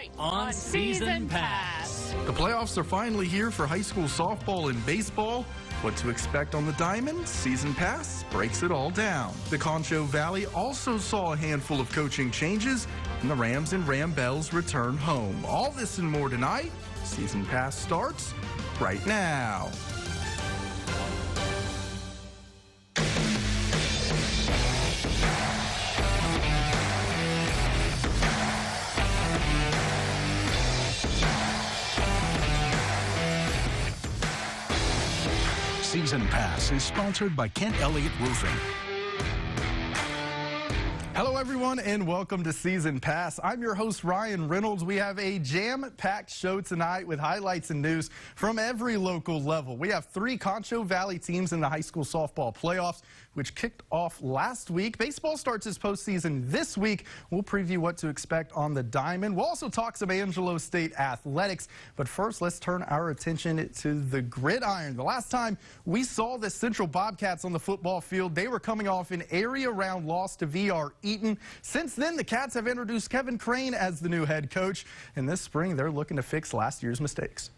tonight on Season Pass. The playoffs are finally here for high school softball and baseball. What to expect on the diamond? Season Pass breaks it all down. The Concho Valley also saw a handful of coaching changes, and the Rams and Ram Bells return home. All this and more tonight. Season Pass starts right now. Season Pass is sponsored by Kent Elliott Roofing. Hello, everyone, and welcome to Season Pass. I'm your host, Ryan Reynolds. We have a jam-packed show tonight with highlights and news from every local level. We have 3 Concho Valley teams in the high school softball playoffs, which kicked off last week. Baseball starts its postseason this week. We'll preview what to expect on the diamond. We'll also talk some Angelo State athletics. But first, let's turn our attention to the gridiron. The last time we saw the Central Bobcats on the football field, they were coming off an area-round loss to VR Eaton. Since then, the Cats have introduced Kevin Crane as the new head coach. And this spring, they're looking to fix last year's mistakes.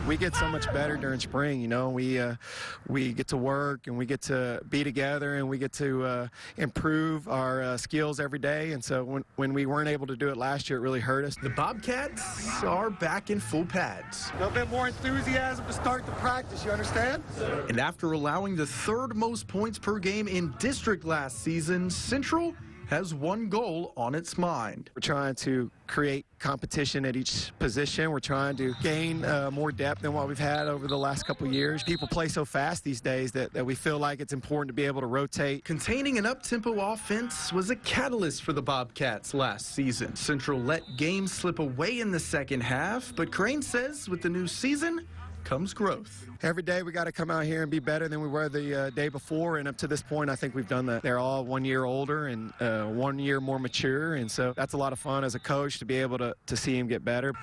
We get so much better during spring, you know. We get to work and we get to be together and we get to improve our skills every day. And so when we weren't able to do it last year, it really hurt us. The Bobcats are back in full pads. A little bit more enthusiasm to start the practice, you understand? And after allowing the 3rd most points per game in district last season, Central has one goal on its mind. We're trying to create competition at each position. We're trying to gain more depth than what we've had over the last couple of years. People play so fast these days that we feel like it's important to be able to rotate. Containing an up-tempo offense was a catalyst for the Bobcats last season. Central let games slip away in the second half, but Crane says with the new season comes growth. Every day we got to come out here and be better than we were the day before, and up to this point I think we've done that. They're all 1 year older and 1 year more mature, and so that's a lot of fun as a coach to be able to see him get better.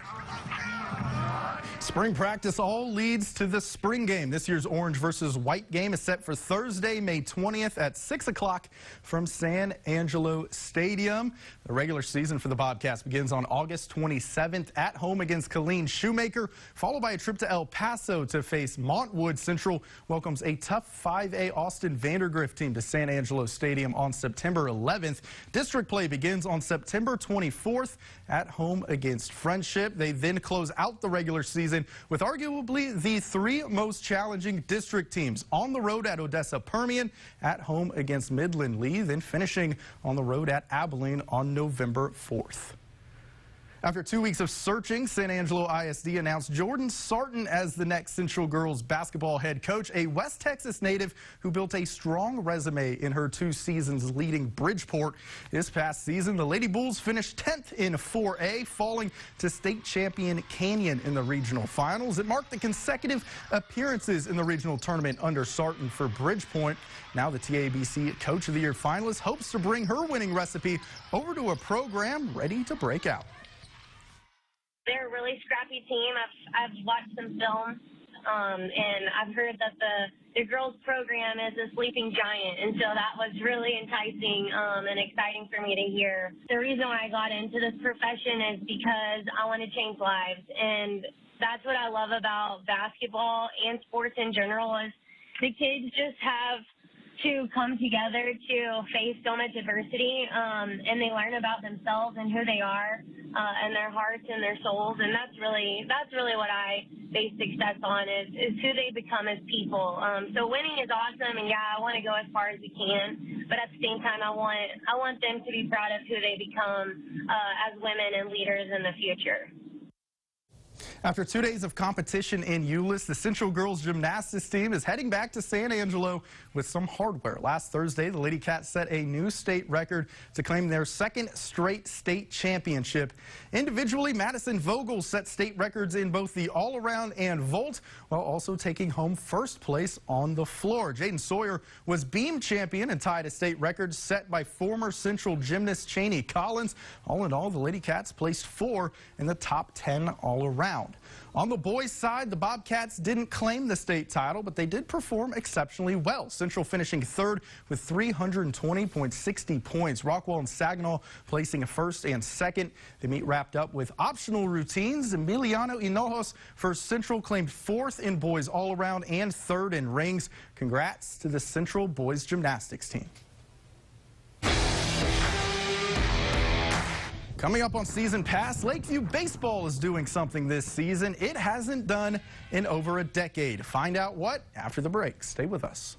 Spring practice all leads to the spring game. This year's orange versus white game is set for Thursday, May 20th at 6 o'clock from San Angelo Stadium. The regular season for the Bobcats begins on August 27th at home against Colleen Shoemaker, followed by a trip to El Paso to face Montwood. Central welcomes a tough 5A Austin Vandergrift team to San Angelo Stadium on September 11th. District play begins on September 24th at home against Friendship. They then close out the regular season with arguably the 3 most challenging district teams on the road at Odessa Permian, at home against Midland Lee, then finishing on the road at Abilene on November 4th. After 2 weeks of searching, San Angelo ISD announced Jordan Sarton as the next Central girls basketball head coach, a West Texas native who built a strong resume in her 2 seasons leading Bridgeport. This past season, the Lady Bulls finished 10th in 4A, falling to state champion Canyon in the regional finals. It marked the consecutive appearances in the regional tournament under Sarton for Bridgeport. Now the TABC Coach of the Year finalist hopes to bring her winning recipe over to a program ready to break out. They're a really scrappy team. I've watched some film, and I've heard that the girls program is a sleeping giant, and so that was really enticing and exciting for me to hear. The reason why I got into this profession is because I want to change lives, and that's what I love about basketball and sports in general is the kids just have to come together to face so much adversity, and they learn about themselves and who they are, and their hearts and their souls, and that's really what I base success on is who they become as people. So winning is awesome, and yeah, I want to go as far as we can, but at the same time, I want them to be proud of who they become as women and leaders in the future. After 2 days of competition in Euless, the Central Girls Gymnastics team is heading back to San Angelo with some hardware. Last Thursday, the Lady Cats set a new state record to claim their 2nd straight state championship. Individually, Madison Vogel set state records in both the all-around and vault, while also taking home 1st place on the floor. Jaden Sawyer was beam champion and tied a state record set by former Central gymnast Cheney Collins. All in all, the Lady Cats placed 4 in the top 10 all-around. around. On the boys' side, the Bobcats didn't claim the state title, but they did perform exceptionally well. Central finishing third with 320.60 points. Rockwell and Saginaw placing first and second. The meet wrapped up with optional routines. Emiliano Hinojos for Central claimed fourth in boys all-around and third in rings. Congrats to the Central boys gymnastics team. Coming up on Season Pass, Lakeview Baseball is doing something this season it hasn't done in over a decade. Find out what after the break. Stay with us.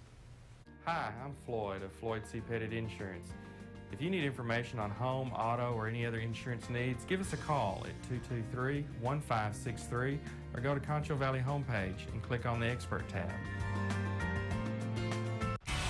Hi, I'm Floyd of Floyd C. Pettit Insurance. If you need information on home, auto, or any other insurance needs, give us a call at 223-1563 or go to Concho Valley homepage and click on the Expert tab.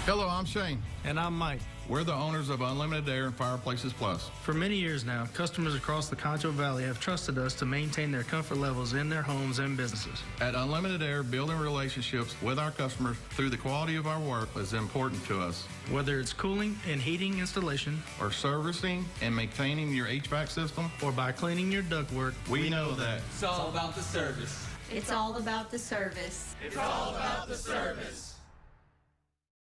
Hello, I'm Shane. And I'm Mike. We're the owners of Unlimited Air and Fireplaces Plus. For many years now, customers across the Concho Valley have trusted us to maintain their comfort levels in their homes and businesses. At Unlimited Air, building relationships with our customers through the quality of our work is important to us. Whether it's cooling and heating installation, or servicing and maintaining your HVAC system, or by cleaning your ductwork, we know that. It's all about the service. It's all about the service. It's all about the service.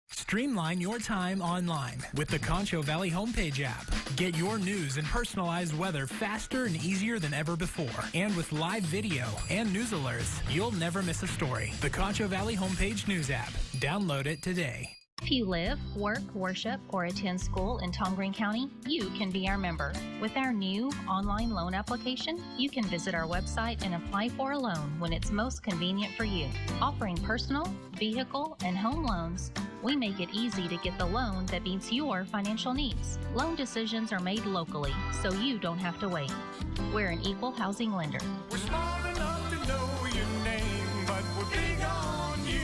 Streamline your time online with the Concho Valley Homepage app. Get your news and personalized weather faster and easier than ever before. And with live video and news alerts, you'll never miss a story. The Concho Valley Homepage news app. Download it today. If you live, work, worship, or attend school in Tom Green County, you can be our member. With our new online loan application, you can visit our website and apply for a loan when it's most convenient for you. Offering personal, vehicle, and home loans, we make it easy to get the loan that meets your financial needs. Loan decisions are made locally, so you don't have to wait. We're an equal housing lender. We're smart enough to know your name, but we're big on you.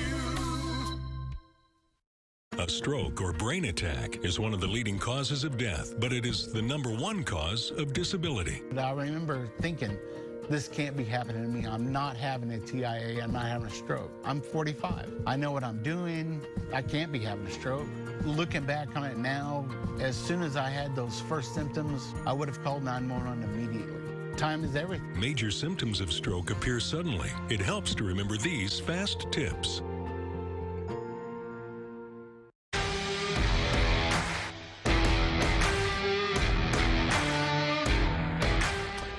A stroke or brain attack is one of the leading causes of death, but it is the #1 cause of disability. I remember thinking, this can't be happening to me. I'm not having a TIA. I'm not having a stroke. I'm 45. I know what I'm doing. I can't be having a stroke. Looking back on it now, as soon as I had those first symptoms, I would have called 911 immediately. Time is everything. Major symptoms of stroke appear suddenly. It helps to remember these fast tips.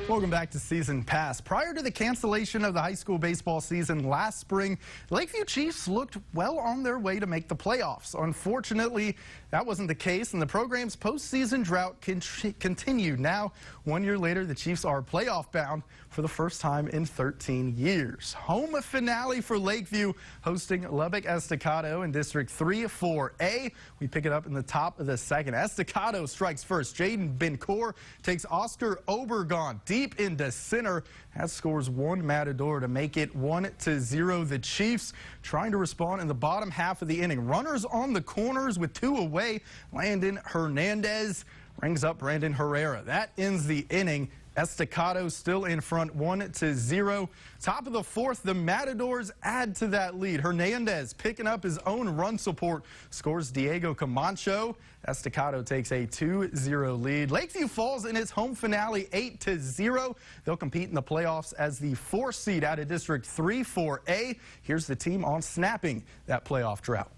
Welcome back to Season Pass. Prior to the cancellation of the high school baseball season last spring, Lakeview Chiefs looked well on their way to make the playoffs. Unfortunately, that wasn't the case, and the program's postseason drought continued. Now, 1 year later, the Chiefs are playoff bound for the first time in 13 years. Home finale for Lakeview, hosting Lubbock Estacado in District 3-4A. We pick it up in the top of the second. Estacado strikes first. Jaden Bencour takes Oscar Obergon deep into center. That scores one Matador to make it 1-0. The Chiefs trying to respond in the bottom half of the inning. Runners on the corners with 2 away. Landon Hernandez rings up Brandon Herrera. That ends the inning. Estacado still in front 1-0. Top of the fourth, the Matadors add to that lead. Hernandez picking up his own run support, scores Diego Camacho. Estacado takes a 2-0 lead. Lakeview falls in its home finale 8-0. They'll compete in the playoffs as the 4th seed out of District 3-4A. Here's the team on snapping that playoff drought.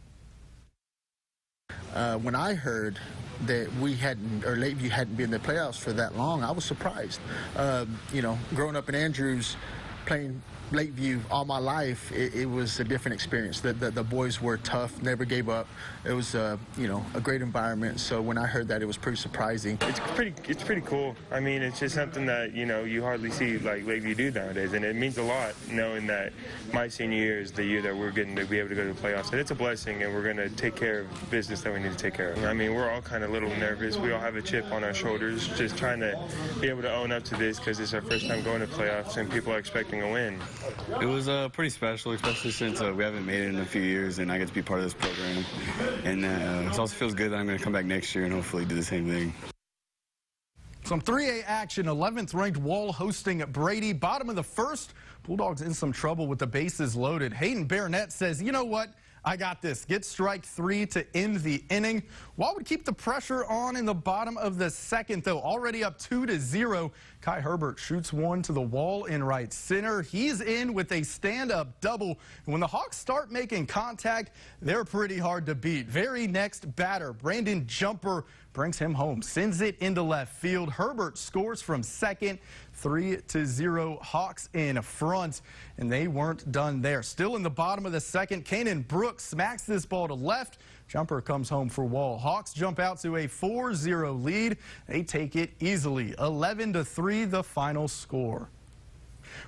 When I heard that Lakeview hadn't been in the playoffs for that long, I was surprised. You know, growing up in Andrews, playing Lakeview all my life, it was a different experience. The boys were tough, never gave up. It was you know, a great environment. So when I heard that, it was pretty surprising. It's pretty cool. I mean, it's just something that, you know, you hardly see like Lakeview do nowadays, and it means a lot knowing that my senior year is the year that we're getting to be able to go to the playoffs. And it's a blessing, and we're going to take care of business that we need to take care of. I mean, we're all kind of a little nervous. We all have a chip on our shoulders, just trying to be able to own up to this because it's our first time going to playoffs, and people are expecting a win. It was pretty special, especially since we haven't made it in a few years, and I get to be part of this program. And it also feels good that I'm going to come back next year and hopefully do the same thing. Some 3A action, 11th ranked Wall hosting Brady. Bottom of the first, Bulldogs in some trouble with the bases loaded. Hayden Barnett says, you know what? I got this. Get strike 3 to end the inning. Wall would keep the pressure on in the bottom of the second, though. Already up 2-0. Kai Herbert shoots one to the wall in right center. He's in with a stand-up double. And when the Hawks start making contact, they're pretty hard to beat. Very next batter, Brandon Jumper, brings him home, sends it into left field. Herbert scores from second, 3-0 Hawks in front, and they weren't done there. Still in the bottom of the second, Kanan Brooks smacks this ball to left. Jumper comes home for Wall. Hawks jump out to a 4-0 lead. They take it easily. 11-3 the final score.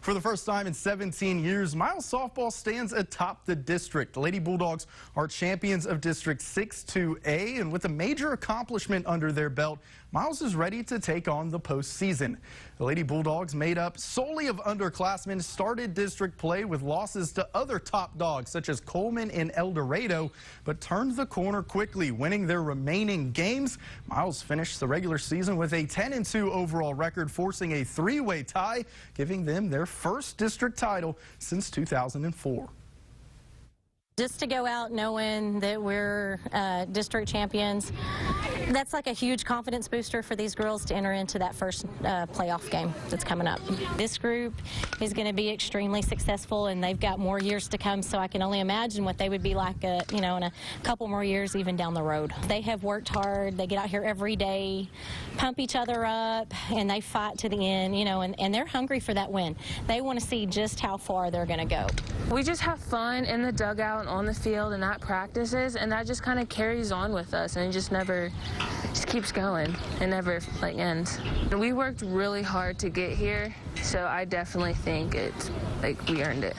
For the first time in 17 years, Miles softball stands atop the district. The Lady Bulldogs are champions of District 6-2A, and with a major accomplishment under their belt, Miles is ready to take on the postseason. The Lady Bulldogs, made up solely of underclassmen, started district play with losses to other top dogs such as Coleman and El Dorado, but turned the corner quickly, winning their remaining games. Miles finished the regular season with a 10-2 overall record, forcing a three-way tie, giving them their first district title since 2004. Just to go out knowing that we're district champions, that's like a huge confidence booster for these girls to enter into that first playoff game that's coming up. This group is going to be extremely successful, and they've got more years to come, so I can only imagine what they would be like, in a couple more years even down the road. They have worked hard. They get out here every day, pump each other up, and they fight to the end, and they're hungry for that win. They want to see just how far they're going to go. We just have fun in the dugout on the field and at practices, and that just kind of carries on with us, and it just keeps going and never ends. We worked really hard to get here, so I definitely think it's we earned it.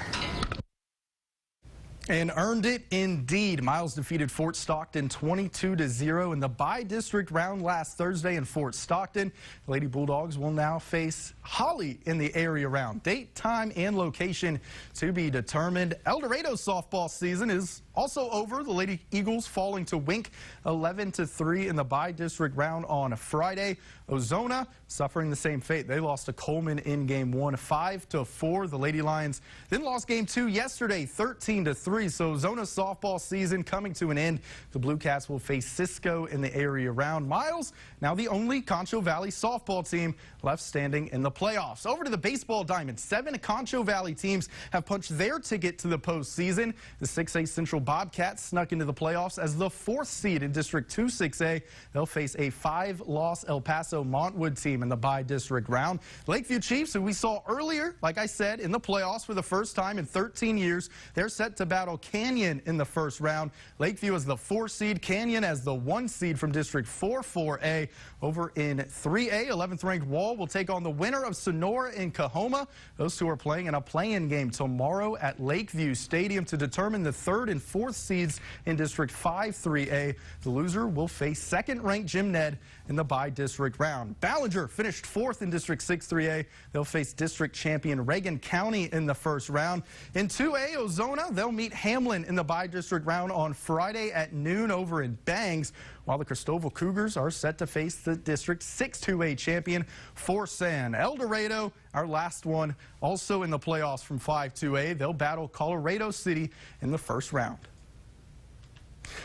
And earned it indeed. Miles defeated Fort Stockton 22-0 in the bi-district round last Thursday in Fort Stockton. The Lady Bulldogs will now face Holly in the area round. Date, time, and location to be determined. El Dorado's softball season is also over. The Lady Eagles falling to Wink 11-3 in the bi-district round on Friday. Ozona suffering the same fate. They lost to Coleman in game 1, 5-4. The Lady Lions then lost game 2 yesterday, 13-3. So Zona's softball season coming to an end. The Blue Cats will face Cisco in the area round. Miles, now the only Concho Valley softball team left standing in the playoffs. Over to the baseball diamond. 7 Concho Valley teams have punched their ticket to the postseason. The 6A Central Bobcats snuck into the playoffs as the 4th seed in District 2-6A. They'll face a 5-loss El Paso Montwood team in the bi-district round. Lakeview Chiefs, who we saw earlier, like I said, in the playoffs for the first time in 13 years, they're set to battle Canyon in the first round. Lakeview as the 4 seed, Canyon as the 1 seed from District 4-4A. Over in 3A, 11th ranked Wall will take on the winner of Sonora and Cahoma. Those two are playing in a play-in game tomorrow at Lakeview Stadium to determine the 3rd and 4th seeds in District 5-3A. The loser will face 2nd ranked Jim Ned in the bi-district round. Ballinger finished 4th in District 6-3A. They'll face district champion Reagan County in the first round. In 2A, Ozona, they'll meet Hamlin in the bi-district round on Friday at noon over in Bangs, while the Cristobal Cougars are set to face the District 6-2A champion Forsan. El Dorado, our last one, also in the playoffs from 5-2A. They'll battle Colorado City in the first round.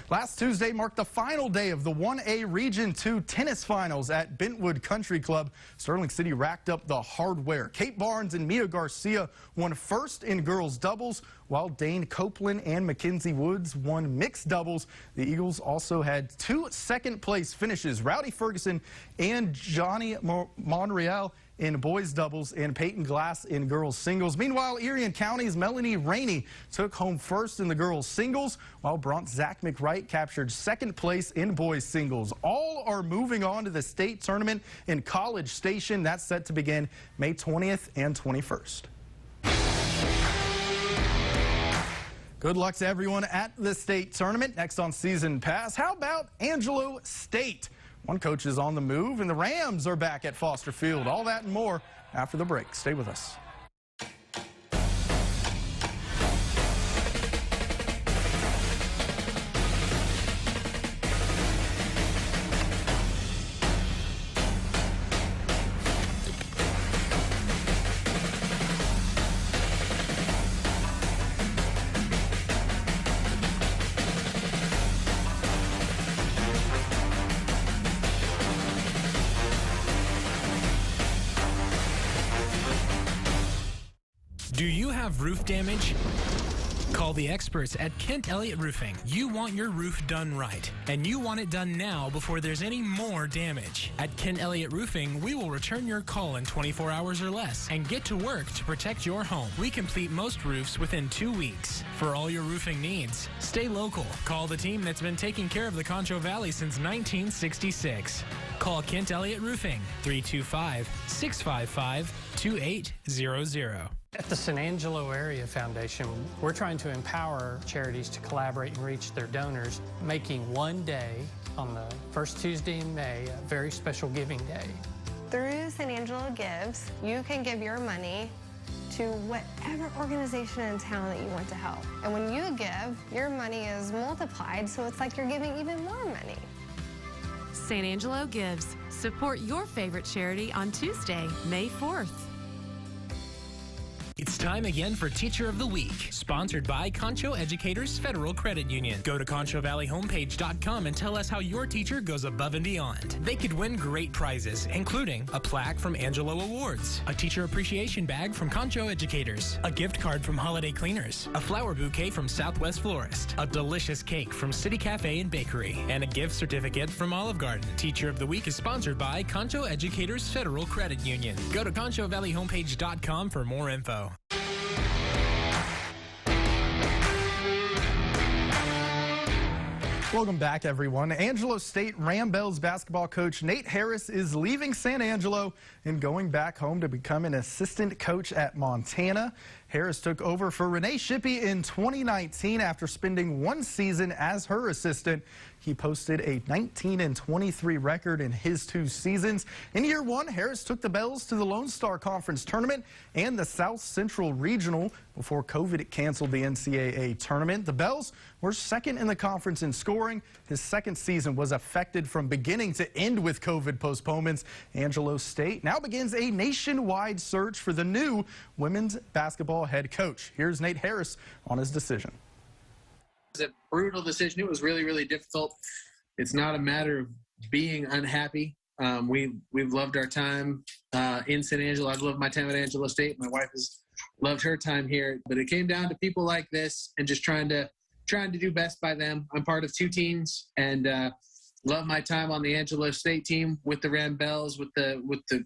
Last Tuesday marked the final day of the 1A Region 2 tennis finals at Bentwood Country Club. Sterling City racked up the hardware. Kate Barnes and Mia Garcia won first in girls doubles, while Dane Copeland and Mackenzie Woods won mixed doubles. The Eagles also had 2 second-place finishes. Rowdy Ferguson and Johnny Monreal in boys doubles and Peyton Glass in girls singles. Meanwhile, Erie County's Melanie Rainey took home first in the girls singles, while Bronx Zach McWright captured 2nd place in boys singles. All are moving on to the state tournament in College Station. That's set to begin May 20th and 21st. Good luck to everyone at the state tournament. Next on Season Pass, how about Angelo State? One coach is on the move, and the Rams are back at Foster Field. All that and more after the break. Stay with us. Do you have roof damage? Call the experts at Kent Elliott Roofing. You want your roof done right, and you want it done now before there's any more damage. At Kent Elliott Roofing, we will return your call in 24 hours or less and get to work to protect your home. We complete most roofs within 2 weeks. For all your roofing needs, stay local. Call the team that's been taking care of the Concho Valley since 1966. Call Kent Elliott Roofing, 325-655-2800. At the San Angelo Area Foundation, we're trying to empower charities to collaborate and reach their donors, making one day on the first Tuesday in May a very special giving day. Through San Angelo Gives, you can give your money to whatever organization in town that you want to help. And when you give, your money is multiplied, so it's like you're giving even more money. San Angelo Gives. Support your favorite charity on Tuesday, May 4th. It's time again for Teacher of the Week, sponsored by Concho Educators Federal Credit Union. Go to ConchoValleyHomepage.com and tell us how your teacher goes above and beyond. They could win great prizes, including a plaque from Angelo Awards, a teacher appreciation bag from Concho Educators, a gift card from Holiday Cleaners, a flower bouquet from Southwest Florist, a delicious cake from City Cafe and Bakery, and a gift certificate from Olive Garden. Teacher of the Week is sponsored by Concho Educators Federal Credit Union. Go to ConchoValleyHomepage.com for more info. Welcome back, everyone. Angelo State Ram-Bells basketball coach Nate Harris is leaving San Angelo and going back home to become an assistant coach at Montana. Harris took over for Renee Shippey in 2019 after spending one season as her assistant. He posted a 19-23 record in his 2 seasons. In year 1, Harris took the Bells to the Lone Star Conference Tournament and the South Central Regional before COVID canceled the NCAA tournament. The Bells were second in the conference in scoring. His second season was affected from beginning to end with COVID postponements. Angelo State now begins a nationwide search for the new women's basketball head coach. Here's Nate Harris on his decision. It was a brutal decision. It was really, really difficult. It's not a matter of being unhappy. We've loved our time in San Angelo. I've loved my time at Angelo State. My wife has loved her time here. But it came down to people like this and just trying to do best by them. I'm part of 2 teams and love my time on the Angelo State team with the Ram-Bells, with the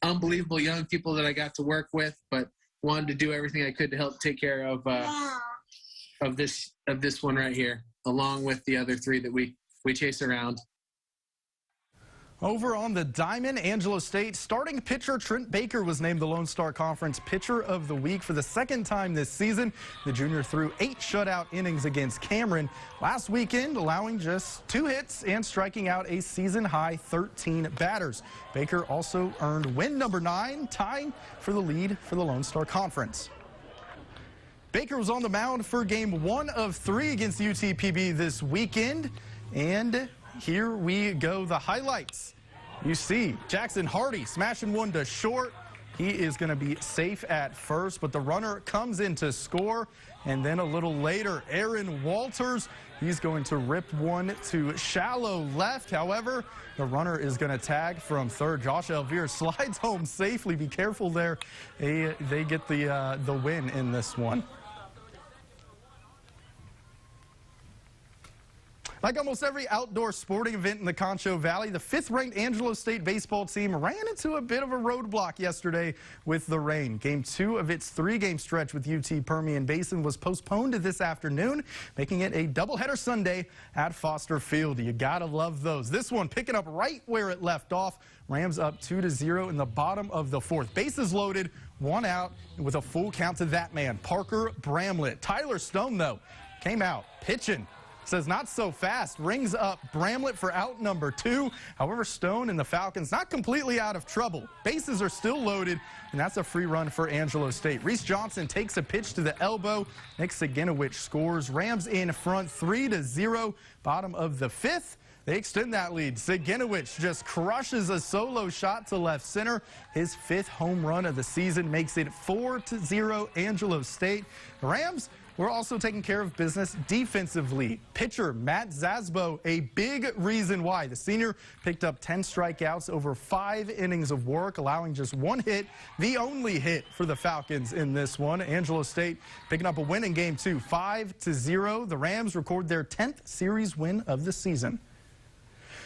unbelievable young people that I got to work with. But wanted to do everything I could to help take care of this one right here, along with the other 3 that we chase around. Over on the diamond, Angelo State starting pitcher Trent Baker was named the Lone Star Conference Pitcher of the Week for the 2nd time this season. The junior threw 8 shutout innings against Cameron last weekend, allowing just 2 hits and striking out a season-high 13 batters. Baker also earned win number 9, tying for the lead for the Lone Star Conference. Baker was on the mound for game 1 of 3 against UTPB this weekend, and here we go, the highlights. You see Jackson Hardy smashing one to short. He is going to be safe at first, but the runner comes in to score. And then a little later, Aaron Walters, he's going to rip one to shallow left. However, the runner is going to tag from third. Josh Elvire slides home safely. Be careful there. They get the win in this one. Like almost every outdoor sporting event in the Concho Valley, the 5th-ranked Angelo State baseball team ran into a bit of a roadblock yesterday with the rain. Game 2 of its 3-game stretch with UT Permian Basin was postponed to this afternoon, making it a doubleheader Sunday at Foster Field. You gotta love those. This one picking up right where it left off. Rams up 2-0 in the bottom of the 4th. Bases loaded, 1 out with a full count to that man, Parker Bramlett. Tyler Stone, though, came out pitching. Says not so fast, rings up Bramlett for out number 2. However, Stone and the Falcons not completely out of trouble. Bases are still loaded, and that's a free run for Angelo State. Reese Johnson takes a pitch to the elbow. Nick Saginowicz scores. Rams in front 3-0. Bottom of the 5th. They extend that lead. Saginowicz just crushes a solo shot to left center. His 5th home run of the season makes it 4-0 Angelo State. The Rams we're also taking care of business defensively. Pitcher Matt Zasbo, a big reason why. The senior picked up 10 strikeouts over 5 innings of work, allowing just 1 hit, the only hit for the Falcons in this one. Angelo State picking up a win in game 2, 5-0. The Rams record their 10th series win of the season.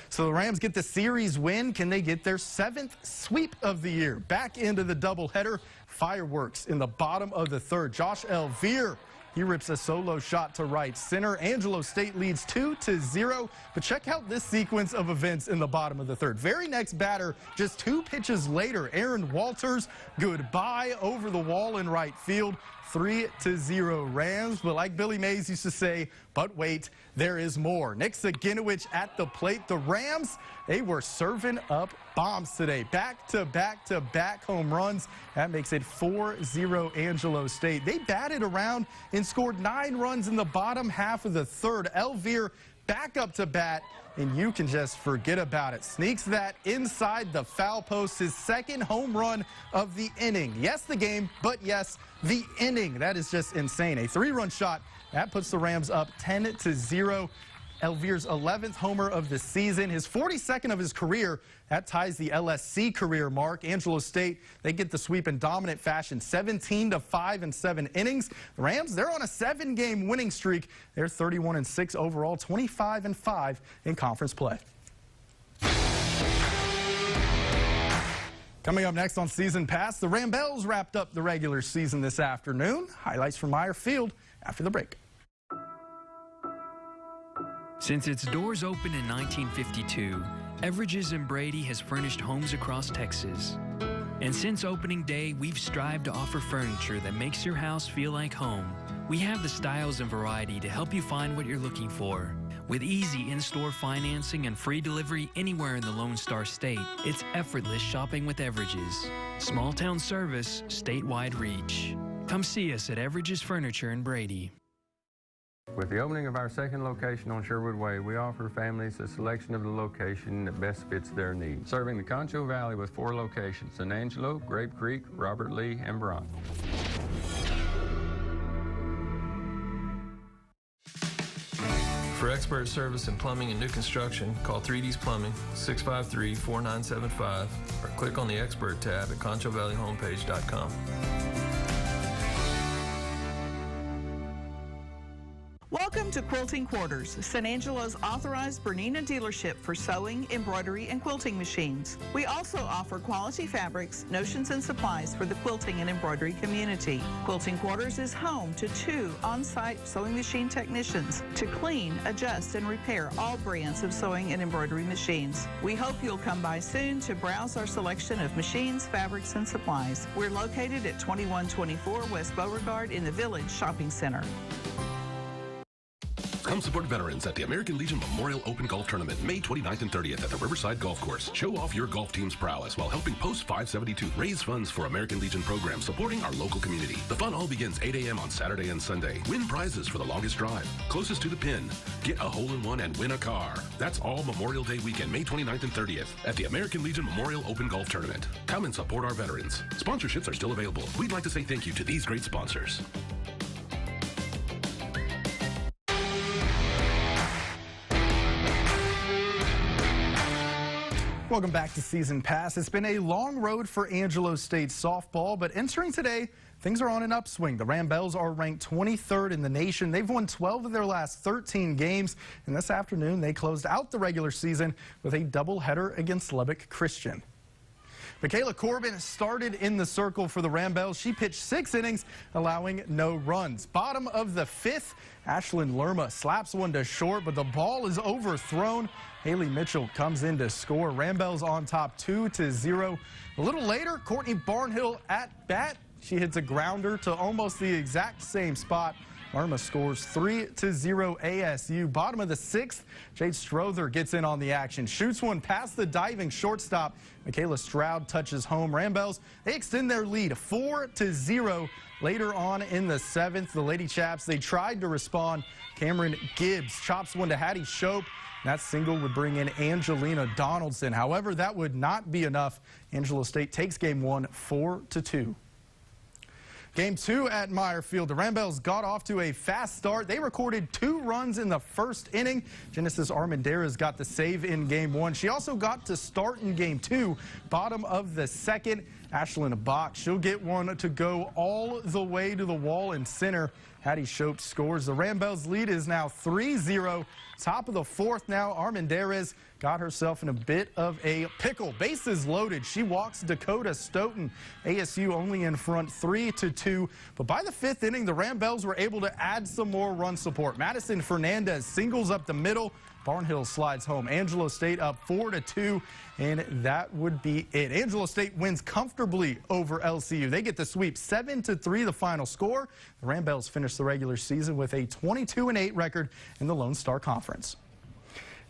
So the Rams get the series win. Can they get their 7th sweep of the year? Back into the doubleheader. Fireworks in the bottom of the 3rd. Josh Elvire, he rips a solo shot to right center. Angelo State leads 2-0. But check out this sequence of events in the bottom of the 3rd. Very next batter, just 2 pitches later, Aaron Walters, goodbye over the wall in right field. 3-0 Rams. But like Billy Mays used to say, but wait, there is more. Nick Saginowicz at the plate. The Rams, they were serving up bombs today. Back-to-back home runs. That makes it 4-0 Angelo State. They batted around and scored 9 runs in the bottom half of the 3rd. Elvire back up to bat, and you can just forget about it. Sneaks that inside the foul post, his 2nd home run of the inning. Yes, the game, but yes, the inning. That is just insane. A 3-run shot. That puts the Rams up 10-0. Elvire's 11th homer of the season, his 42nd of his career. That ties the LSC career mark. Angelo State, they get the sweep in dominant fashion, 17-5 in 7 innings. The Rams, they're on a 7-game winning streak. They're 31-6 overall, 25-5 in conference play. Coming up next on Season Pass, the Rambells wrapped up the regular season this afternoon. Highlights from Meyer Field after the break. Since its doors opened in 1952, Everages and Brady has furnished homes across Texas. And since opening day, we've strived to offer furniture that makes your house feel like home. We have the styles and variety to help you find what you're looking for. With easy in-store financing and free delivery anywhere in the Lone Star State, it's effortless shopping with Everages. Small town service, statewide reach. Come see us at Everages Furniture in Brady. With the opening of our 2nd location on Sherwood Way, we offer families a selection of the location that best fits their needs. Serving the Concho Valley with 4 locations: San Angelo, Grape Creek, Robert Lee, and Bronx. For expert service in plumbing and new construction, call 3D's Plumbing, 653-4975, or click on the Expert tab at ConchoValleyHomepage.com. Welcome to Quilting Quarters, San Angelo's authorized Bernina dealership for sewing, embroidery, and quilting machines. We also offer quality fabrics, notions, and supplies for the quilting and embroidery community. Quilting Quarters is home to 2 on-site sewing machine technicians to clean, adjust, and repair all brands of sewing and embroidery machines. We hope you'll come by soon to browse our selection of machines, fabrics, and supplies. We're located at 2124 West Beauregard in the Village Shopping Center. Come support veterans at the American Legion Memorial Open Golf Tournament, May 29th and 30th at the Riverside Golf Course. Show off your golf team's prowess while helping Post 572 raise funds for American Legion programs supporting our local community. The fun all begins 8 a.m. on Saturday and Sunday. Win prizes for the longest drive, closest to the pin, get a hole-in-one, and win a car. That's all Memorial Day weekend, May 29th and 30th at the American Legion Memorial Open Golf Tournament. Come and support our veterans. Sponsorships are still available. We'd like to say thank you to these great sponsors. Welcome back to Season Pass. It's been a long road for Angelo State softball, but entering today, things are on an upswing. The Rambells are ranked 23rd in the nation. They've won 12 of their last 13 games, and this afternoon they closed out the regular season with a doubleheader against Lubbock Christian. Michaela Corbin started in the circle for the Rambells. She pitched 6 innings, allowing no runs. Bottom of the 5th, Ashlyn Lerma slaps one to short, but the ball is overthrown. Haley Mitchell comes in to score. Rambells on top 2-0. A little later, Courtney Barnhill at bat. She hits a grounder to almost the exact same spot. Lerma scores 3-0 ASU. Bottom of the 6th, Jade Strother gets in on the action. Shoots one past the diving shortstop. Michaela Stroud touches home. Rambells, they extend their lead 4-0. Later on in the 7th, the Lady Chaps, they tried to respond. Cameron Gibbs chops one to Hattie Shope. That single would bring in Angelina Donaldson. However, that would not be enough. Angelo State takes game 1 4-2. Game 2 at Meyer Field. The Ramblers got off to a fast start. They recorded 2 runs in the first inning. Genesis Armendariz got the save in Game 1. She also got to start in Game 2, bottom of the second. Ashlyn Bach, she'll get one to go all the way to the wall in center. Hattie Shope scores. The Ramblers lead is now 3-0. Top of the fourth now. Armendariz got herself in a bit of a pickle. Bases loaded. She walks Dakota Stoughton. ASU only in front 3-2. But by the 5th inning, the Ramblers were able to add some more run support. Madison Fernandez singles up the middle. Barnhill slides home. Angelo State up 4-2, and that would be it. Angelo State wins comfortably over LCU. They get the sweep, 7-3 the final score. The Ramblers finish the regular season with a 22-8 record in the Lone Star Conference.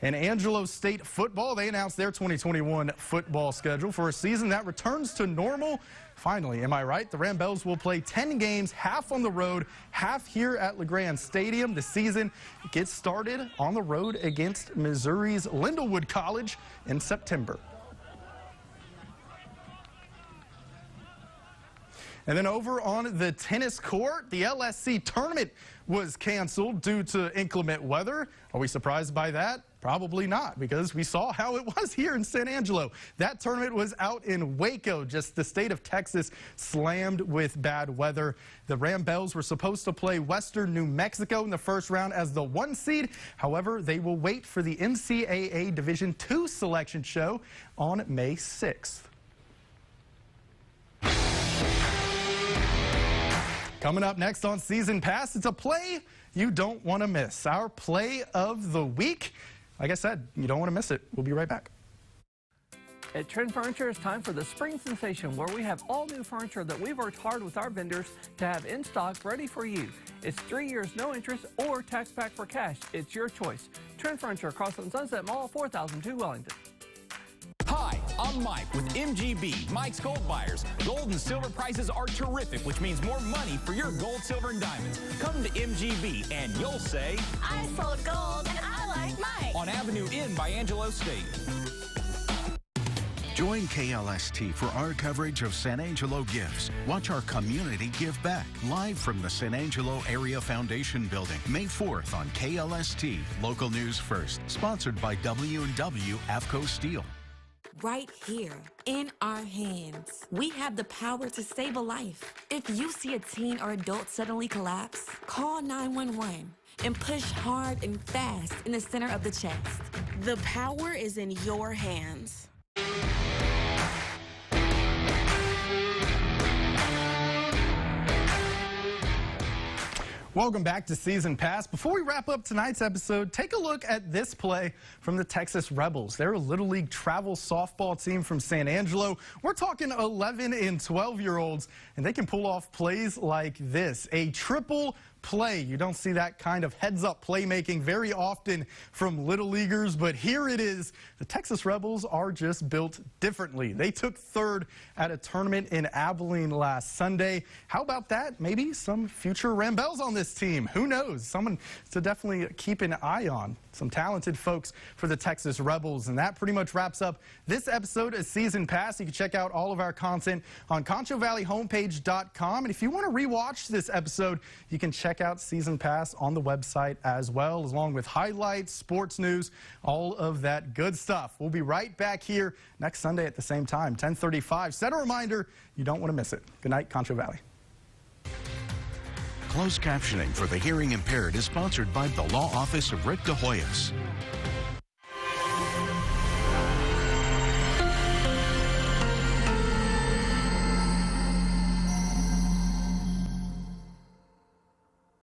In Angelo State football, they announced their 2021 football schedule for a season that returns to normal. Finally, am I right? The Ramblers will play 10 games, half on the road, half here at LeGrand Stadium. The season gets started on the road against Missouri's Lindenwood College in September. And then over on the tennis court, the LSC tournament was canceled due to inclement weather. Are we surprised by that? Probably not, because we saw how it was here in San Angelo. That tournament was out in Waco. Just the state of Texas slammed with bad weather. The Ramblers were supposed to play Western New Mexico in the first round as the 1 seed. However, they will wait for the NCAA Division II selection show on May 6th. Coming up next on Season Pass, it's a play you don't want to miss. Our play of the week. Like I said, you don't want to miss it. We'll be right back. At Trend Furniture, it's time for the spring sensation, where we have all new furniture that we've worked hard with our vendors to have in stock ready for you. It's 3 years, no interest, or tax back for cash. It's your choice. Trend Furniture across on Sunset Mall, 4002 Wellington. Hi, I'm Mike with MGB, Mike's Gold Buyers. Gold and silver prices are terrific, which means more money for your gold, silver, and diamonds. Come to MGB and you'll say, I sold gold and I like Mike. On Avenue N by Angelo State. Join KLST for our coverage of San Angelo Gives. Watch our community give back live from the San Angelo Area Foundation Building, May 4th on KLST. Local news first. Sponsored by W&W AFCO Steel. Right here, in our hands, we have the power to save a life. If you see a teen or adult suddenly collapse, call 911 and push hard and fast in the center of the chest. The power is in your hands. Welcome back to Season Pass. Before we wrap up tonight's episode, take a look at this play from the Texas Rebels. They're a Little League travel softball team from San Angelo. We're talking 11 and 12-year-olds, and they can pull off plays like this. A triple play. You don't see that kind of heads-up playmaking very often from Little Leaguers, but here it is. The Texas Rebels are just built differently. They took third at a tournament in Abilene last Sunday. How about that? Maybe some future Ramblers on this team. Who knows? Someone to definitely keep an eye on. Some talented folks for the Texas Rebels. And that pretty much wraps up this episode of Season Pass. You can check out all of our content on ConchoValleyHomepage.com. And if you want to rewatch this episode, you can check out Season Pass on the website as well, along with highlights, sports news, all of that good stuff. We'll be right back here next Sunday at the same time, 10:35. Set a reminder, you don't want to miss it. Good night, Concho Valley. Closed captioning for the hearing impaired is sponsored by the Law Office of Rick DeHoyas.